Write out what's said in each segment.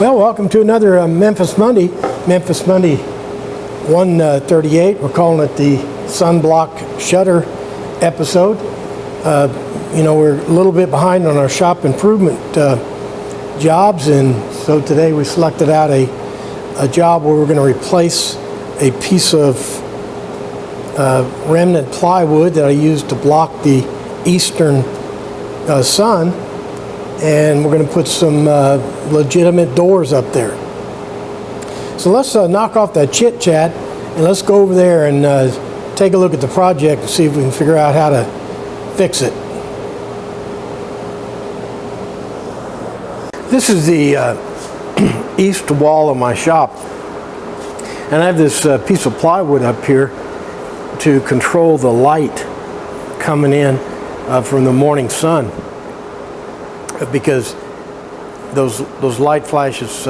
Well, welcome to another Memphis Monday 138. We're calling it the sunblock shutter episode. We're a little bit behind on our shop improvement jobs, and so today we selected out a job where we're going to replace a piece of remnant plywood that I used to block the eastern sun, and we're going to put some legitimate doors up there. So let's knock off that chit chat and let's go over there and take a look at the project and see if we can figure out how to fix it. This is the east wall of my shop, and I have this piece of plywood up here to control the light coming in from the morning sun, because those light flashes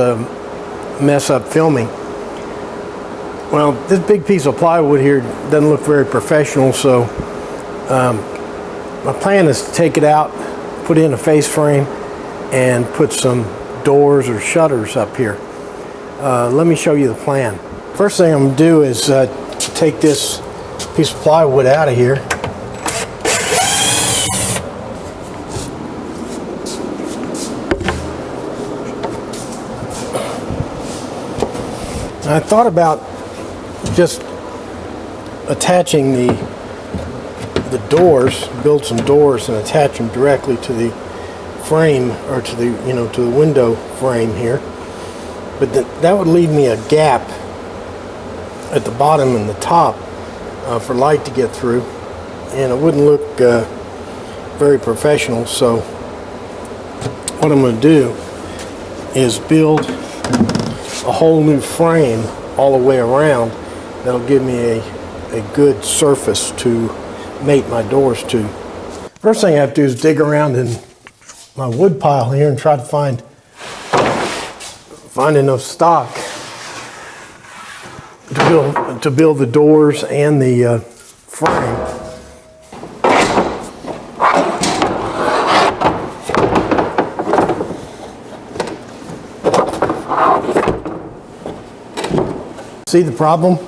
mess up filming. Well, this big piece of plywood here doesn't look very professional, so my plan is to take it out, put in a face frame, and put some doors or shutters up here. Let me show you the plan. First thing I'm going to do is take this piece of plywood out of here. I thought about just attaching the doors, build some doors and attach them directly to the frame, or to the to the window frame here, but that would leave me a gap at the bottom and the top for light to get through, and it wouldn't look very professional. So what I'm going to do is build a whole new frame all the way around that'll give me a good surface to mate my doors to. First thing I have to do is dig around in my wood pile here and try to find enough stock to build the doors and the frame. See the problem?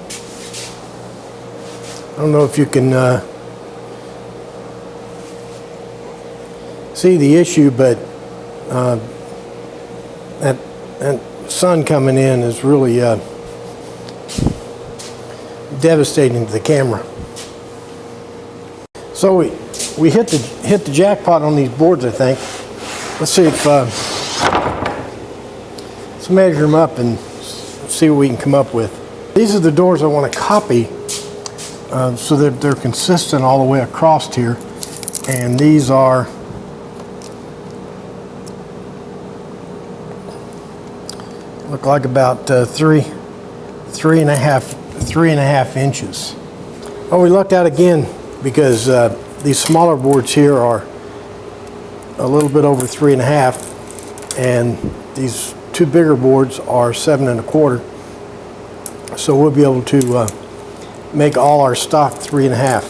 I don't know if you can see the issue, but that sun coming in is really devastating to the camera. So we hit the jackpot on these boards, I think. Let's see if let's measure them up and see what we can come up with. These are the doors I want to copy, so that they're consistent all the way across here, and these are look like about three and a half inches. Well, we lucked out again, because these smaller boards here are a little bit over 3.5, and these two bigger boards are 7 1/4. So we'll be able to make all our stock 3.5.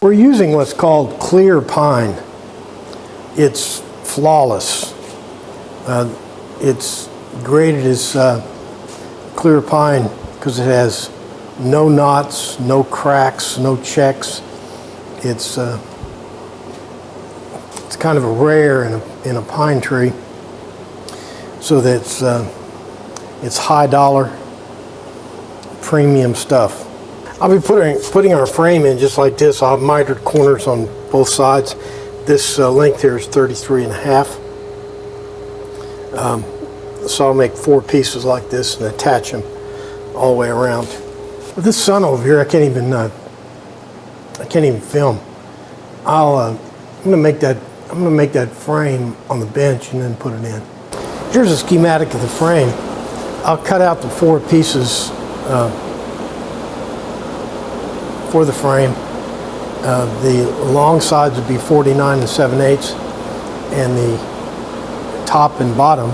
We're using what's called clear pine. It's flawless. It's graded as clear pine because it has no knots, no cracks, no checks. It's kind of a rare in a pine tree, so that it's high dollar premium stuff. I'll be putting our frame in just like this. I'll have mitered corners on both sides. This length here is 33.5. So I'll make 4 pieces like this and attach them all the way around. With this sun over here, I can't even film. I'm gonna make that frame on the bench and then put it in. Here's a schematic of the frame. I'll cut out the 4 pieces for the frame. The long sides would be 49 7/8, and the top and bottom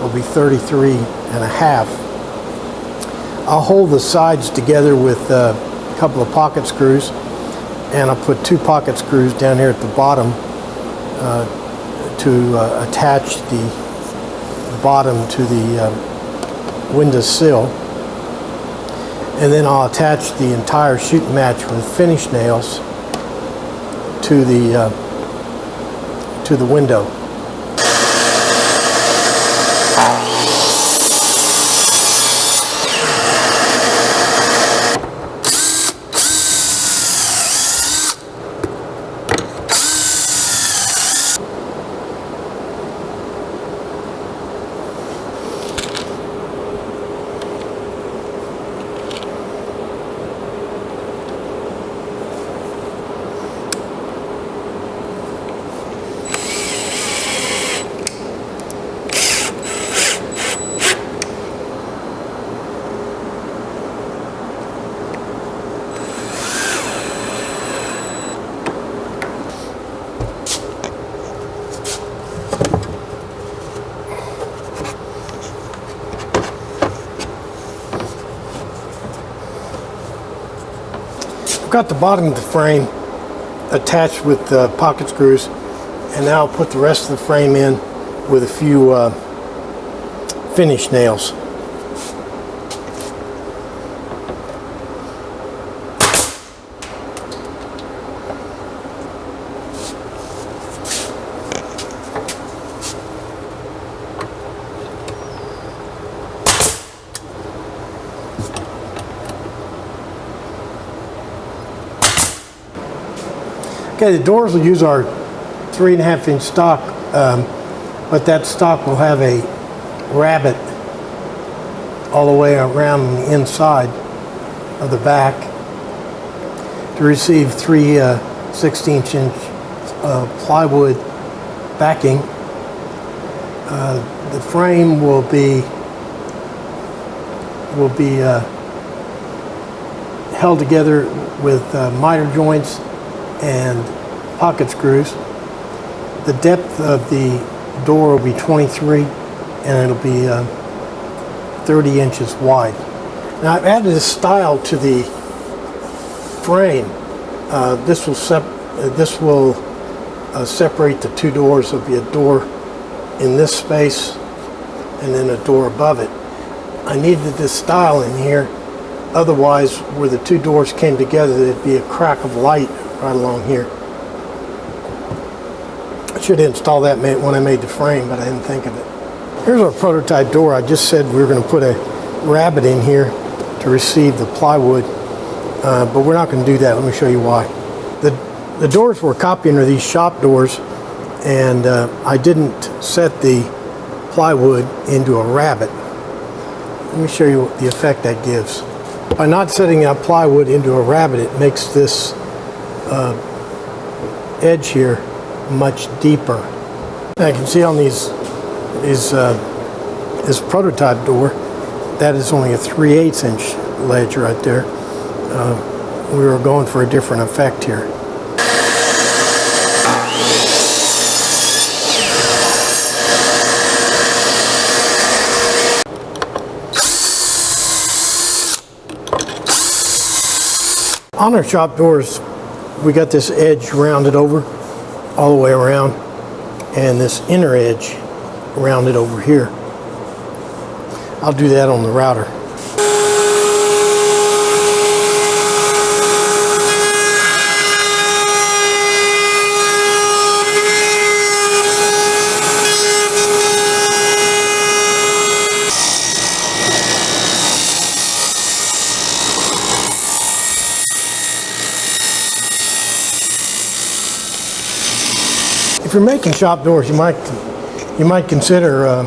will be 33.5. I'll hold the sides together with couple of pocket screws, and I'll put 2 pocket screws down here at the bottom to attach the bottom to the window sill. And then I'll attach the entire shooting match with finish nails to the window. I've got the bottom of the frame attached with pocket screws, and now I'll put the rest of the frame in with a few finish nails. Okay, the doors will use our 3.5 inch stock, but that stock will have a rabbet all the way around the inside of the back to receive 3 16-inch plywood backing. The frame will be held together with miter joints and pocket screws. The depth of the door will be 23, and it'll be 30 inches wide. Now I've added a style to the frame. This will separate the 2 doors. There'll be a door in this space and then a door above it. I needed this style in here, otherwise where the 2 doors came together there'd be a crack of light right along here. I should install that when I made the frame, but I didn't think of it. Here's our prototype door. I just said we were going to put a rabbet in here to receive the plywood, but we're not going to do that. Let me show you why. The doors we're copying are these shop doors, and I didn't set the plywood into a rabbet. Let me show you the effect that gives. By not setting that plywood into a rabbet, it makes this edge here much deeper. Now you can see on this prototype door, that is only a 3/8 inch ledge right there. We were going for a different effect here. On our shop doors, we got this edge rounded over all the way around, and this inner edge rounded over here. I'll do that on the router. If you're making shop doors, you might consider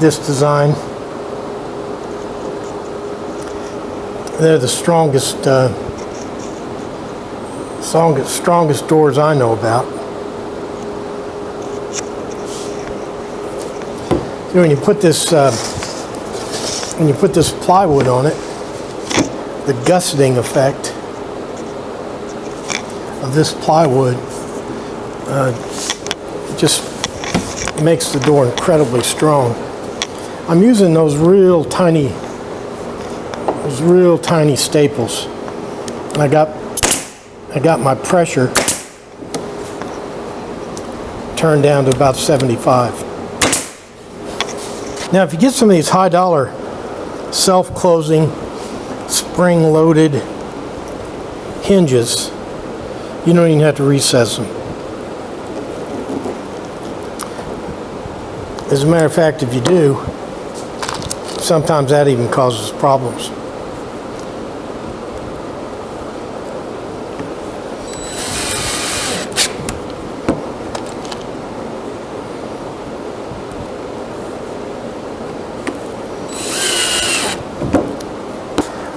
this design. They're the strongest doors I know about. So when you put this plywood on it, the gusseting effect of this plywood just makes the door incredibly strong. I'm using those real tiny those real tiny staples. I got my pressure turned down to about 75. Now, if you get some of these high dollar self-closing, spring-loaded hinges, you don't even have to recess them. As a matter of fact, if you do, sometimes that even causes problems.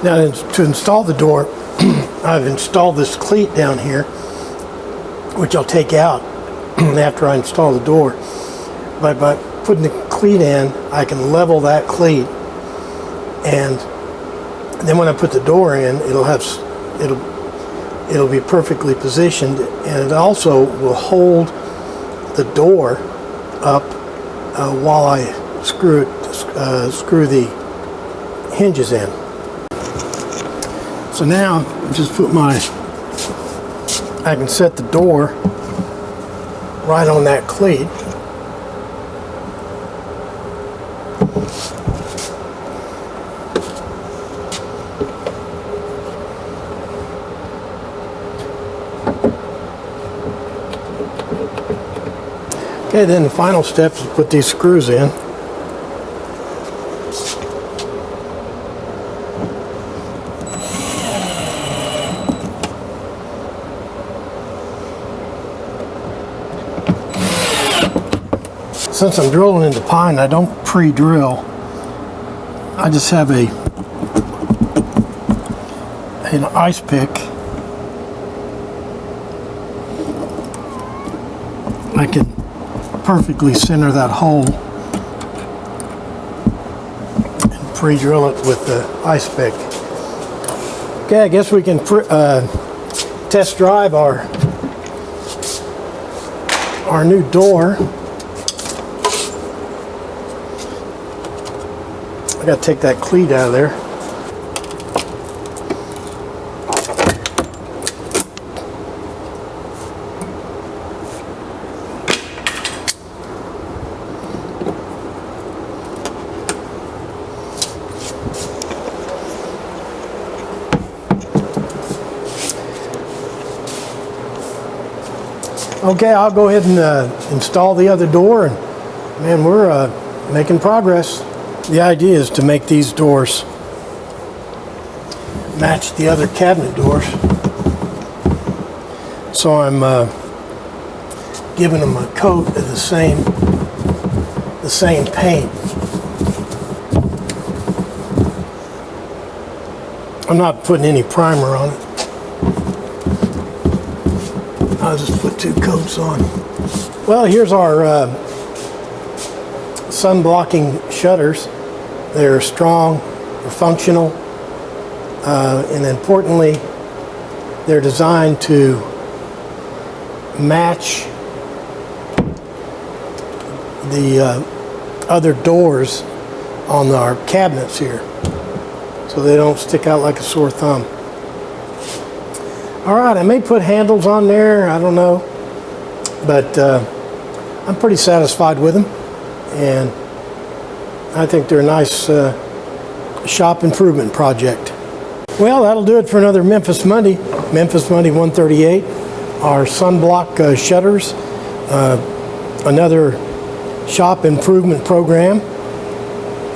Now, to install the door, I've installed this cleat down here, which I'll take out after I install the door. But by putting the cleat in, I can level that cleat, and then when I put the door in, it'll be perfectly positioned, and it also will hold the door up while I screw the hinges in. So now, just I can set the door right on that cleat. Okay, then the final step is to put these screws in. Since I'm drilling into pine, I don't pre-drill. I just have an ice pick. I can perfectly center that hole and pre-drill it with the ice pick. Okay, I guess we can test drive our new door. I gotta take that cleat out of there. Okay, I'll go ahead and install the other door, and man, we're making progress. The idea is to make these doors match the other cabinet doors. So I'm giving them a coat of the same paint. I'm not putting any primer on it. I'll just put 2 coats on. Well, here's our sun-blocking shutters. They're strong, they're functional, and importantly, they're designed to match the other doors on our cabinets here, so they don't stick out like a sore thumb. All right, I may put handles on there, I don't know, but I'm pretty satisfied with them, and I think they're a nice shop improvement project. Well, that'll do it for another Memphis Monday 138. Our sunblock shutters, another shop improvement program.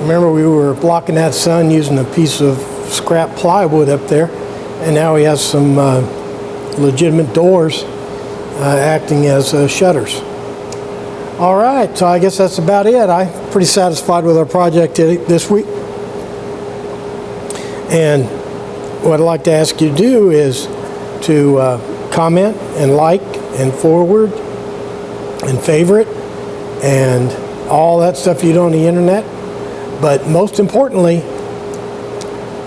Remember, we were blocking that sun using a piece of scrap plywood up there, and now we have some legitimate doors acting as shutters. All right, so I guess that's about it. I'm pretty satisfied with our project this week. And what I'd like to ask you to do is to comment and like and forward and favorite and all that stuff you do on the internet. But most importantly,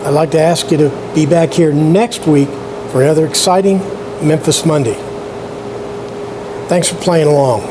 I'd like to ask you to be back here next week for another exciting Memphis Monday. Thanks for playing along.